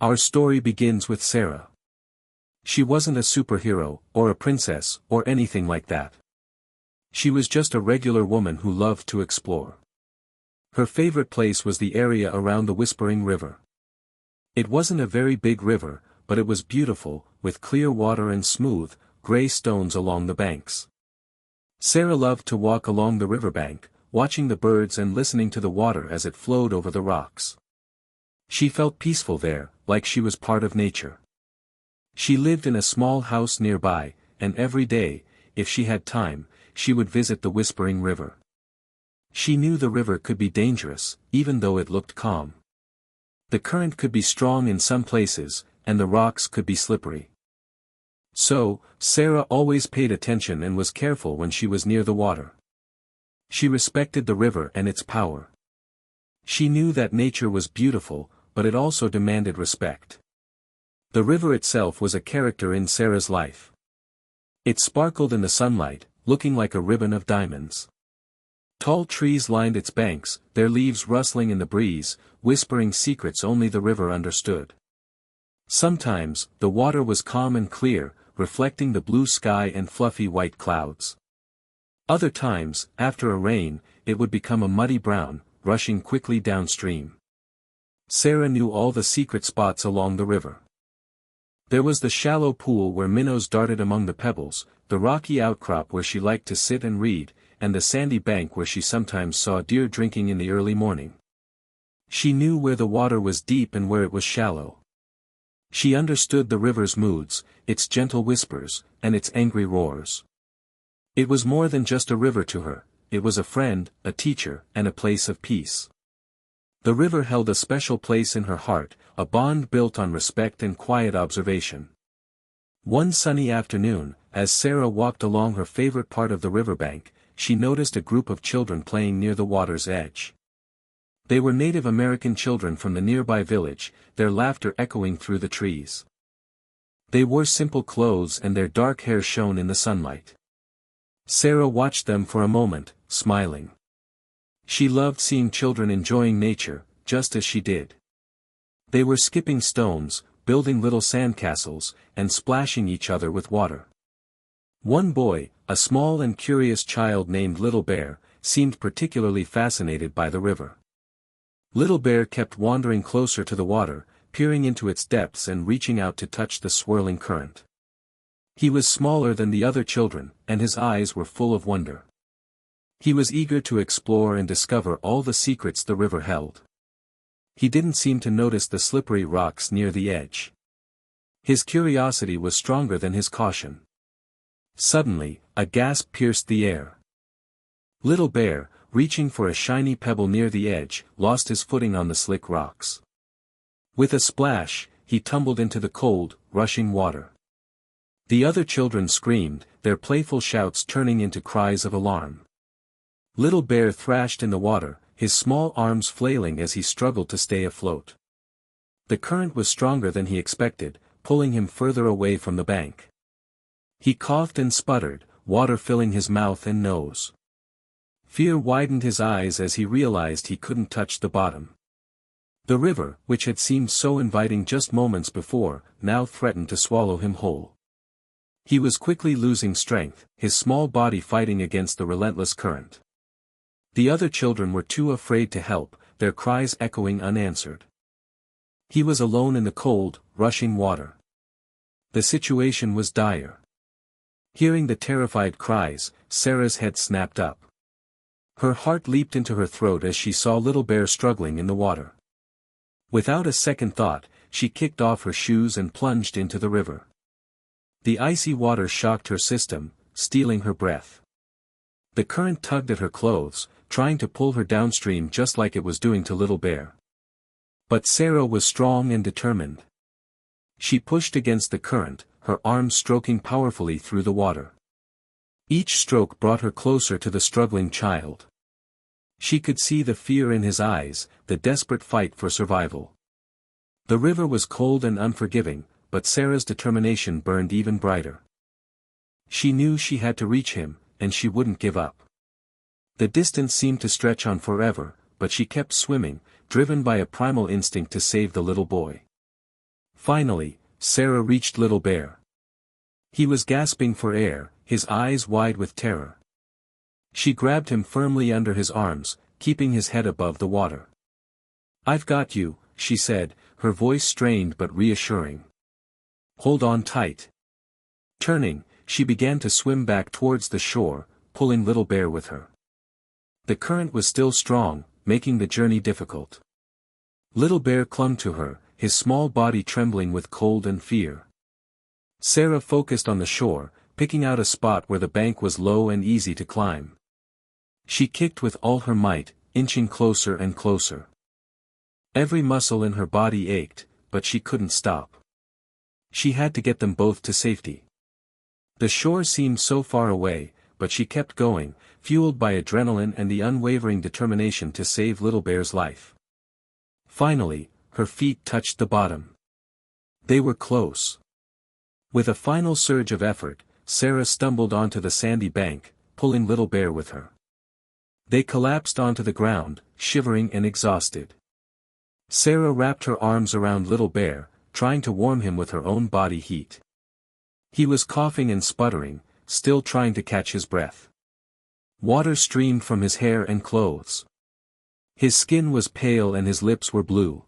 Our story begins with Sarah. She wasn't a superhero, or a princess, or anything like that. She was just a regular woman who loved to explore. Her favorite place was the area around the Whispering River. It wasn't a very big river, but it was beautiful, with clear water and smooth, gray stones along the banks. Sarah loved to walk along the riverbank, watching the birds and listening to the water as it flowed over the rocks. She felt peaceful there, like she was part of nature. She lived in a small house nearby, and every day, if she had time, she would visit the Whispering River. She knew the river could be dangerous, even though it looked calm. The current could be strong in some places, and the rocks could be slippery. So, Sarah always paid attention and was careful when she was near the water. She respected the river and its power. She knew that nature was beautiful, but it also demanded respect. The river itself was a character in Sarah's life. It sparkled in the sunlight, looking like a ribbon of diamonds. Tall trees lined its banks, their leaves rustling in the breeze, whispering secrets only the river understood. Sometimes, the water was calm and clear, reflecting the blue sky and fluffy white clouds. Other times, after a rain, it would become a muddy brown, rushing quickly downstream. Sarah knew all the secret spots along the river. There was the shallow pool where minnows darted among the pebbles, the rocky outcrop where she liked to sit and read, and the sandy bank where she sometimes saw deer drinking in the early morning. She knew where the water was deep and where it was shallow. She understood the river's moods, its gentle whispers, and its angry roars. It was more than just a river to her, it was a friend, a teacher, and a place of peace. The river held a special place in her heart, a bond built on respect and quiet observation. One sunny afternoon, as Sarah walked along her favorite part of the riverbank, she noticed a group of children playing near the water's edge. They were Native American children from the nearby village, their laughter echoing through the trees. They wore simple clothes and their dark hair shone in the sunlight. Sarah watched them for a moment, smiling. She loved seeing children enjoying nature, just as she did. They were skipping stones, building little sandcastles, and splashing each other with water. One boy, a small and curious child named Little Bear, seemed particularly fascinated by the river. Little Bear kept wandering closer to the water, peering into its depths and reaching out to touch the swirling current. He was smaller than the other children, and his eyes were full of wonder. He was eager to explore and discover all the secrets the river held. He didn't seem to notice the slippery rocks near the edge. His curiosity was stronger than his caution. Suddenly, a gasp pierced the air. Little Bear, reaching for a shiny pebble near the edge, lost his footing on the slick rocks. With a splash, he tumbled into the cold, rushing water. The other children screamed, their playful shouts turning into cries of alarm. Little Bear thrashed in the water, his small arms flailing as he struggled to stay afloat. The current was stronger than he expected, pulling him further away from the bank. He coughed and sputtered, water filling his mouth and nose. Fear widened his eyes as he realized he couldn't touch the bottom. The river, which had seemed so inviting just moments before, now threatened to swallow him whole. He was quickly losing strength, his small body fighting against the relentless current. The other children were too afraid to help, their cries echoing unanswered. He was alone in the cold, rushing water. The situation was dire. Hearing the terrified cries, Sarah's head snapped up. Her heart leaped into her throat as she saw Little Bear struggling in the water. Without a second thought, she kicked off her shoes and plunged into the river. The icy water shocked her system, stealing her breath. The current tugged at her clothes, trying to pull her downstream just like it was doing to Little Bear. But Sarah was strong and determined. She pushed against the current, her arms stroking powerfully through the water. Each stroke brought her closer to the struggling child. She could see the fear in his eyes, the desperate fight for survival. The river was cold and unforgiving, but Sarah's determination burned even brighter. She knew she had to reach him, and she wouldn't give up. The distance seemed to stretch on forever, but she kept swimming, driven by a primal instinct to save the little boy. Finally, Sarah reached Little Bear. He was gasping for air, his eyes wide with terror. She grabbed him firmly under his arms, keeping his head above the water. "I've got you," she said, her voice strained but reassuring. "Hold on tight." Turning, she began to swim back towards the shore, pulling Little Bear with her. The current was still strong, making the journey difficult. Little Bear clung to her, his small body trembling with cold and fear. Sarah focused on the shore, picking out a spot where the bank was low and easy to climb. She kicked with all her might, inching closer and closer. Every muscle in her body ached, but she couldn't stop. She had to get them both to safety. The shore seemed so far away, but she kept going, fueled by adrenaline and the unwavering determination to save Little Bear's life. Finally, her feet touched the bottom. They were close. With a final surge of effort, Sarah stumbled onto the sandy bank, pulling Little Bear with her. They collapsed onto the ground, shivering and exhausted. Sarah wrapped her arms around Little Bear, trying to warm him with her own body heat. He was coughing and sputtering, still trying to catch his breath. Water streamed from his hair and clothes. His skin was pale and his lips were blue.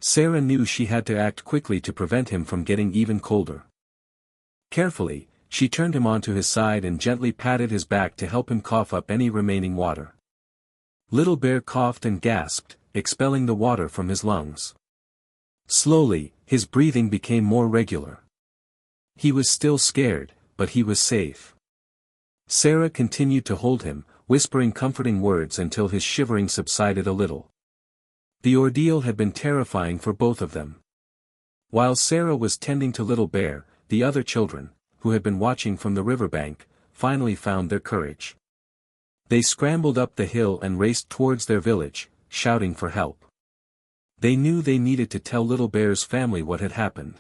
Sarah knew she had to act quickly to prevent him from getting even colder. Carefully, she turned him onto his side and gently patted his back to help him cough up any remaining water. Little Bear coughed and gasped, expelling the water from his lungs. Slowly, his breathing became more regular. He was still scared, but he was safe. Sarah continued to hold him, whispering comforting words until his shivering subsided a little. The ordeal had been terrifying for both of them. While Sarah was tending to Little Bear, the other children, who had been watching from the riverbank, finally found their courage. They scrambled up the hill and raced towards their village, shouting for help. They knew they needed to tell Little Bear's family what had happened.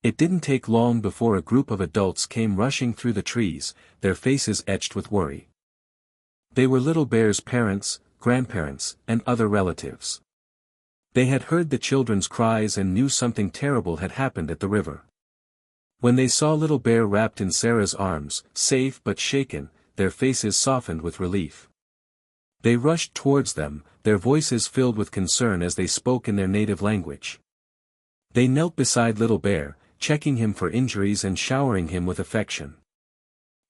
It didn't take long before a group of adults came rushing through the trees, their faces etched with worry. They were Little Bear's parents, grandparents, and other relatives. They had heard the children's cries and knew something terrible had happened at the river. When they saw Little Bear wrapped in Sarah's arms, safe but shaken, their faces softened with relief. They rushed towards them, their voices filled with concern as they spoke in their native language. They knelt beside Little Bear, checking him for injuries and showering him with affection.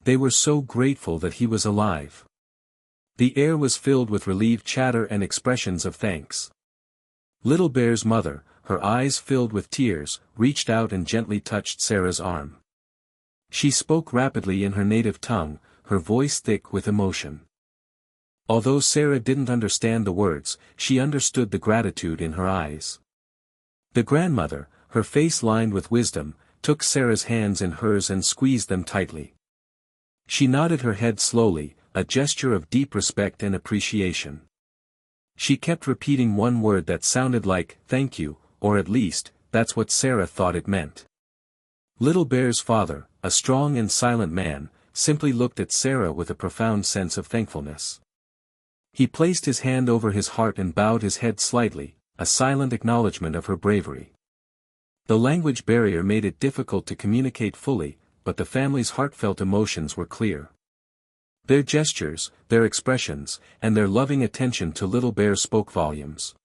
They were so grateful that he was alive. The air was filled with relieved chatter and expressions of thanks. Little Bear's mother, her eyes filled with tears, reached out and gently touched Sarah's arm. She spoke rapidly in her native tongue, her voice thick with emotion. Although Sarah didn't understand the words, she understood the gratitude in her eyes. The grandmother, her face lined with wisdom, took Sarah's hands in hers and squeezed them tightly. She nodded her head slowly, a gesture of deep respect and appreciation. She kept repeating one word that sounded like, "thank you," or at least, that's what Sarah thought it meant. Little Bear's father, a strong and silent man, simply looked at Sarah with a profound sense of thankfulness. He placed his hand over his heart and bowed his head slightly, a silent acknowledgement of her bravery. The language barrier made it difficult to communicate fully, but the family's heartfelt emotions were clear. Their gestures, their expressions, and their loving attention to Little Bear spoke volumes.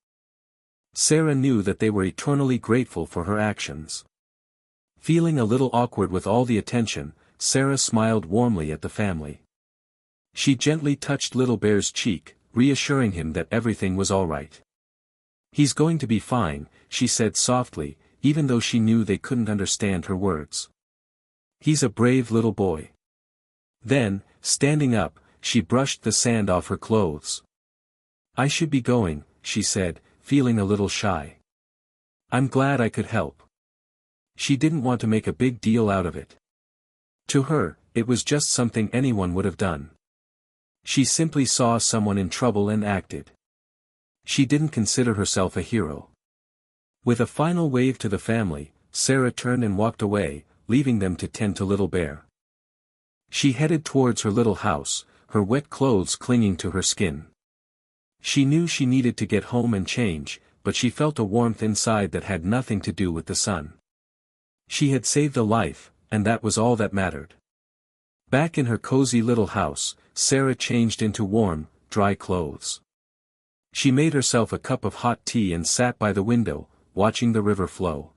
Sarah knew that they were eternally grateful for her actions. Feeling a little awkward with all the attention, Sarah smiled warmly at the family. She gently touched Little Bear's cheek, reassuring him that everything was all right. "He's going to be fine," she said softly, even though she knew they couldn't understand her words. "He's a brave little boy." Then, standing up, she brushed the sand off her clothes. "I should be going," she said, feeling a little shy. "I'm glad I could help." She didn't want to make a big deal out of it. To her, it was just something anyone would have done. She simply saw someone in trouble and acted. She didn't consider herself a hero. With a final wave to the family, Sarah turned and walked away, leaving them to tend to Little Bear. She headed towards her little house, her wet clothes clinging to her skin. She knew she needed to get home and change, but she felt a warmth inside that had nothing to do with the sun. She had saved a life, and that was all that mattered. Back in her cozy little house, Sarah changed into warm, dry clothes. She made herself a cup of hot tea and sat by the window, watching the river flow.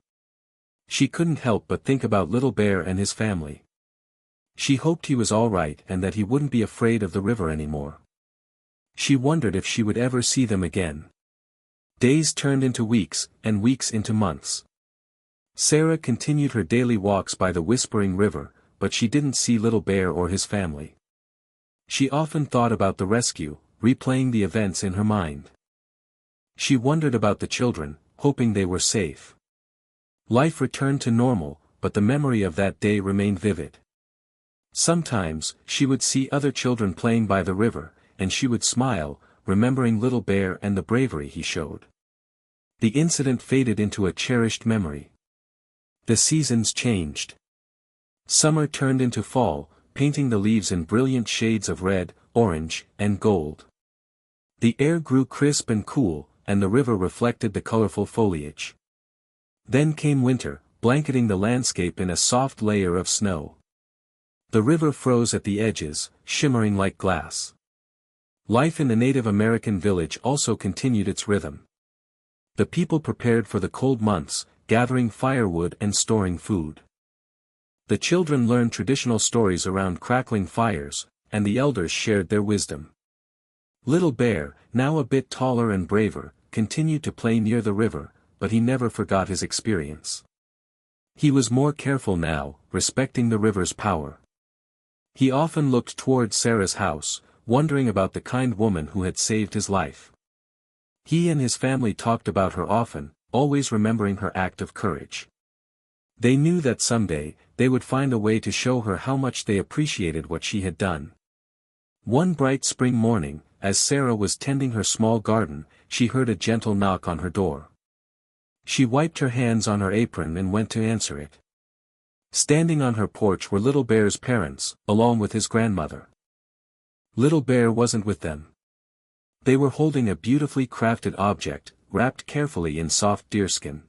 She couldn't help but think about Little Bear and his family. She hoped he was all right and that he wouldn't be afraid of the river anymore. She wondered if she would ever see them again. Days turned into weeks, and weeks into months. Sarah continued her daily walks by the whispering river, but she didn't see Little Bear or his family. She often thought about the rescue, replaying the events in her mind. She wondered about the children, hoping they were safe. Life returned to normal, but the memory of that day remained vivid. Sometimes, she would see other children playing by the river, and she would smile, remembering Little Bear and the bravery he showed. The incident faded into a cherished memory. The seasons changed. Summer turned into fall, painting the leaves in brilliant shades of red, orange, and gold. The air grew crisp and cool, and the river reflected the colorful foliage. Then came winter, blanketing the landscape in a soft layer of snow. The river froze at the edges, shimmering like glass. Life in the Native American village also continued its rhythm. The people prepared for the cold months, gathering firewood and storing food. The children learned traditional stories around crackling fires, and the elders shared their wisdom. Little Bear, now a bit taller and braver, continued to play near the river, but he never forgot his experience. He was more careful now, respecting the river's power. He often looked toward Sarah's house, wondering about the kind woman who had saved his life. He and his family talked about her often, always remembering her act of courage. They knew that someday, they would find a way to show her how much they appreciated what she had done. One bright spring morning, as Sarah was tending her small garden, she heard a gentle knock on her door. She wiped her hands on her apron and went to answer it. Standing on her porch were Little Bear's parents, along with his grandmother. Little Bear wasn't with them. They were holding a beautifully crafted object, wrapped carefully in soft deerskin.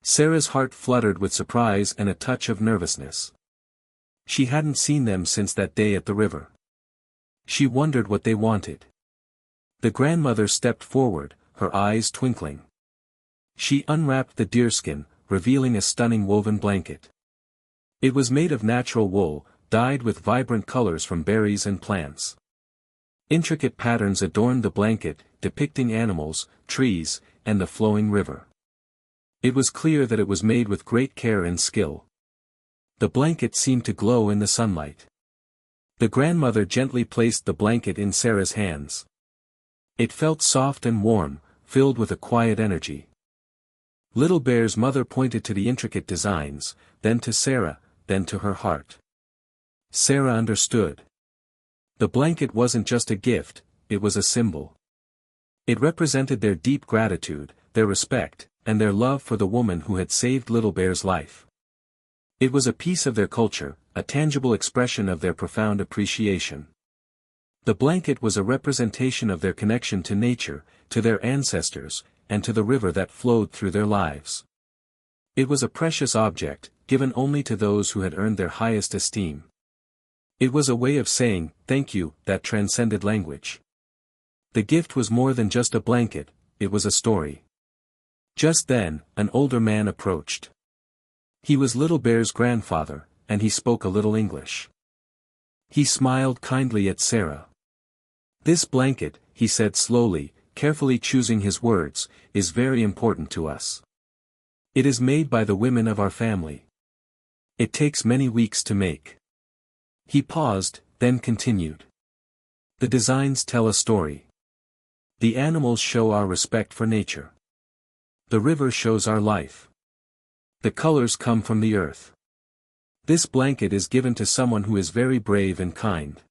Sarah's heart fluttered with surprise and a touch of nervousness. She hadn't seen them since that day at the river. She wondered what they wanted. The grandmother stepped forward, her eyes twinkling. She unwrapped the deerskin, revealing a stunning woven blanket. It was made of natural wool, dyed with vibrant colors from berries and plants. Intricate patterns adorned the blanket, depicting animals, trees, and the flowing river. It was clear that it was made with great care and skill. The blanket seemed to glow in the sunlight. The grandmother gently placed the blanket in Sarah's hands. It felt soft and warm, filled with a quiet energy. Little Bear's mother pointed to the intricate designs, then to Sarah, then to her heart. Sarah understood. The blanket wasn't just a gift, it was a symbol. It represented their deep gratitude, their respect, and their love for the woman who had saved Little Bear's life. It was a piece of their culture, a tangible expression of their profound appreciation. The blanket was a representation of their connection to nature, to their ancestors, and to the river that flowed through their lives. It was a precious object, given only to those who had earned their highest esteem. It was a way of saying, "Thank you," that transcended language. The gift was more than just a blanket, it was a story. Just then, an older man approached. He was Little Bear's grandfather, and he spoke a little English. He smiled kindly at Sarah. "This blanket," he said slowly, carefully choosing his words, "is very important to us. It is made by the women of our family. It takes many weeks to make." He paused, then continued. "The designs tell a story. The animals show our respect for nature. The river shows our life. The colors come from the earth. This blanket is given to someone who is very brave and kind."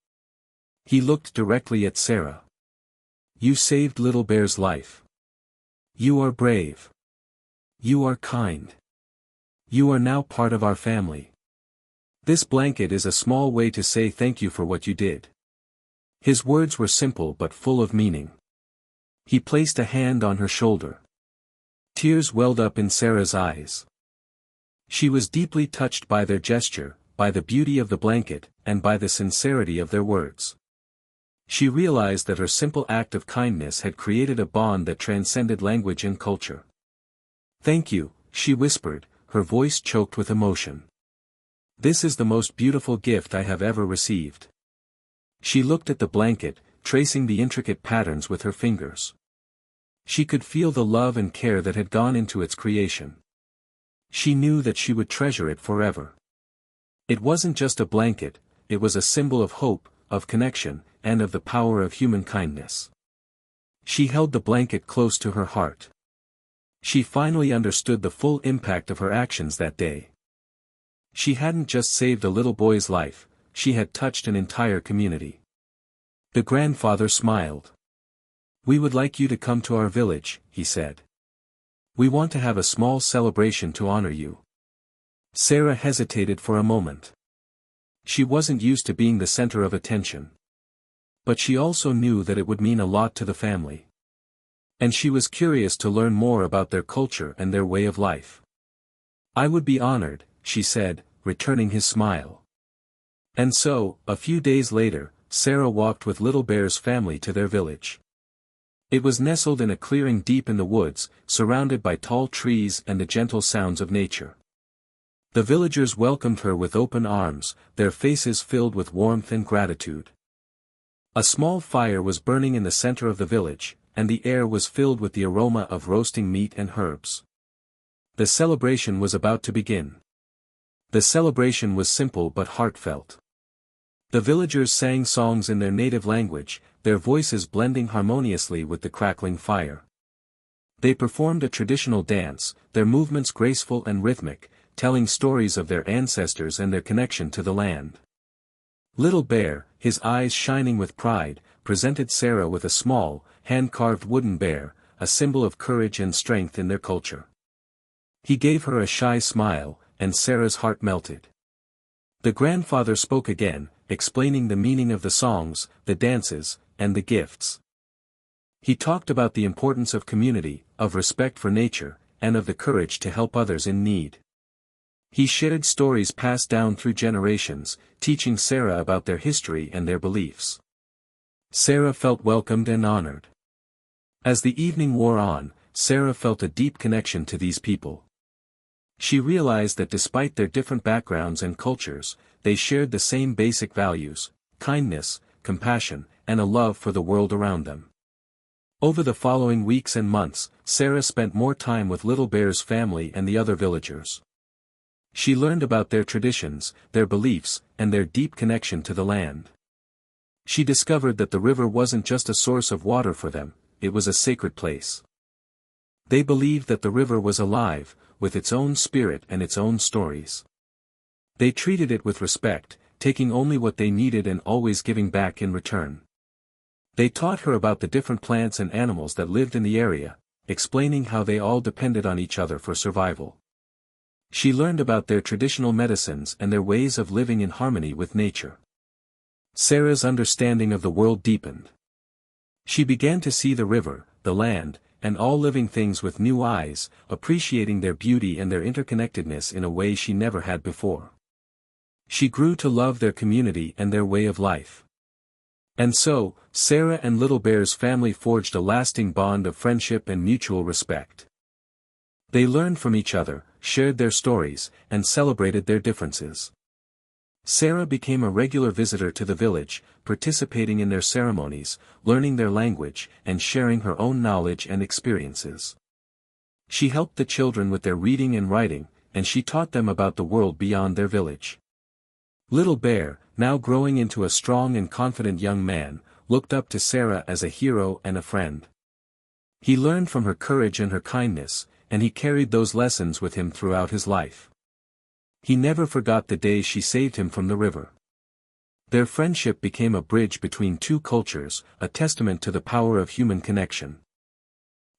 He looked directly at Sarah. "You saved Little Bear's life. You are brave. You are kind. You are now part of our family. This blanket is a small way to say thank you for what you did." His words were simple but full of meaning. He placed a hand on her shoulder. Tears welled up in Sarah's eyes. She was deeply touched by their gesture, by the beauty of the blanket, and by the sincerity of their words. She realized that her simple act of kindness had created a bond that transcended language and culture. "Thank you," she whispered, her voice choked with emotion. "This is the most beautiful gift I have ever received." She looked at the blanket, tracing the intricate patterns with her fingers. She could feel the love and care that had gone into its creation. She knew that she would treasure it forever. It wasn't just a blanket, it was a symbol of hope, of connection, and of the power of human kindness. She held the blanket close to her heart. She finally understood the full impact of her actions that day. She hadn't just saved a little boy's life, she had touched an entire community. The grandfather smiled. "We would like you to come to our village," he said. "We want to have a small celebration to honor you." Sarah hesitated for a moment. She wasn't used to being the center of attention. But she also knew that it would mean a lot to the family. And she was curious to learn more about their culture and their way of life. "I would be honored," she said, returning his smile. And so, a few days later, Sarah walked with Little Bear's family to their village. It was nestled in a clearing deep in the woods, surrounded by tall trees and the gentle sounds of nature. The villagers welcomed her with open arms, their faces filled with warmth and gratitude. A small fire was burning in the center of the village, and the air was filled with the aroma of roasting meat and herbs. The celebration was about to begin. The celebration was simple but heartfelt. The villagers sang songs in their native language, their voices blending harmoniously with the crackling fire. They performed a traditional dance, their movements graceful and rhythmic, telling stories of their ancestors and their connection to the land. Little Bear, his eyes shining with pride, presented Sarah with a small, hand-carved wooden bear, a symbol of courage and strength in their culture. He gave her a shy smile, and Sarah's heart melted. The grandfather spoke again, explaining the meaning of the songs, the dances, and the gifts. He talked about the importance of community, of respect for nature, and of the courage to help others in need. He shared stories passed down through generations, teaching Sarah about their history and their beliefs. Sarah felt welcomed and honored. As the evening wore on, Sarah felt a deep connection to these people. She realized that despite their different backgrounds and cultures, they shared the same basic values: kindness, compassion, and a love for the world around them. Over the following weeks and months, Sarah spent more time with Little Bear's family and the other villagers. She learned about their traditions, their beliefs, and their deep connection to the land. She discovered that the river wasn't just a source of water for them, it was a sacred place. They believed that the river was alive, with its own spirit and its own stories. They treated it with respect, taking only what they needed and always giving back in return. They taught her about the different plants and animals that lived in the area, explaining how they all depended on each other for survival. She learned about their traditional medicines and their ways of living in harmony with nature. Sarah's understanding of the world deepened. She began to see the river, the land, and all living things with new eyes, appreciating their beauty and their interconnectedness in a way she never had before. She grew to love their community and their way of life. And so, Sarah and Little Bear's family forged a lasting bond of friendship and mutual respect. They learned from each other, shared their stories, and celebrated their differences. Sarah became a regular visitor to the village, participating in their ceremonies, learning their language, and sharing her own knowledge and experiences. She helped the children with their reading and writing, and she taught them about the world beyond their village. Little Bear, now growing into a strong and confident young man, looked up to Sarah as a hero and a friend. He learned from her courage and her kindness, and he carried those lessons with him throughout his life. He never forgot the day she saved him from the river. Their friendship became a bridge between two cultures, a testament to the power of human connection.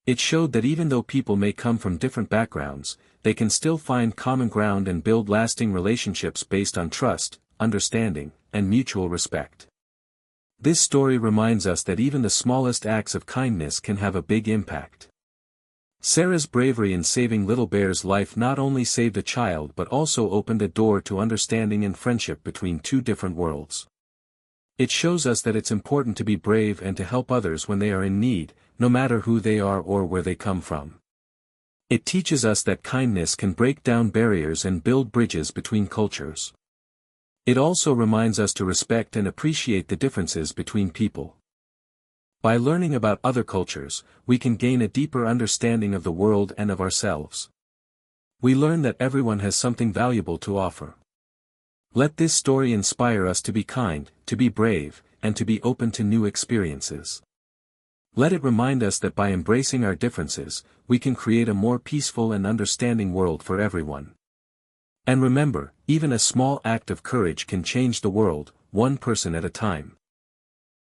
It showed that even though people may come from different backgrounds, they can still find common ground and build lasting relationships based on trust, understanding, and mutual respect. This story reminds us that even the smallest acts of kindness can have a big impact. Sarah's bravery in saving Little Bear's life not only saved a child but also opened a door to understanding and friendship between two different worlds. It shows us that it's important to be brave and to help others when they are in need, no matter who they are or where they come from. It teaches us that kindness can break down barriers and build bridges between cultures. It also reminds us to respect and appreciate the differences between people. By learning about other cultures, we can gain a deeper understanding of the world and of ourselves. We learn that everyone has something valuable to offer. Let this story inspire us to be kind, to be brave, and to be open to new experiences. Let it remind us that by embracing our differences, we can create a more peaceful and understanding world for everyone. And remember, even a small act of courage can change the world, one person at a time.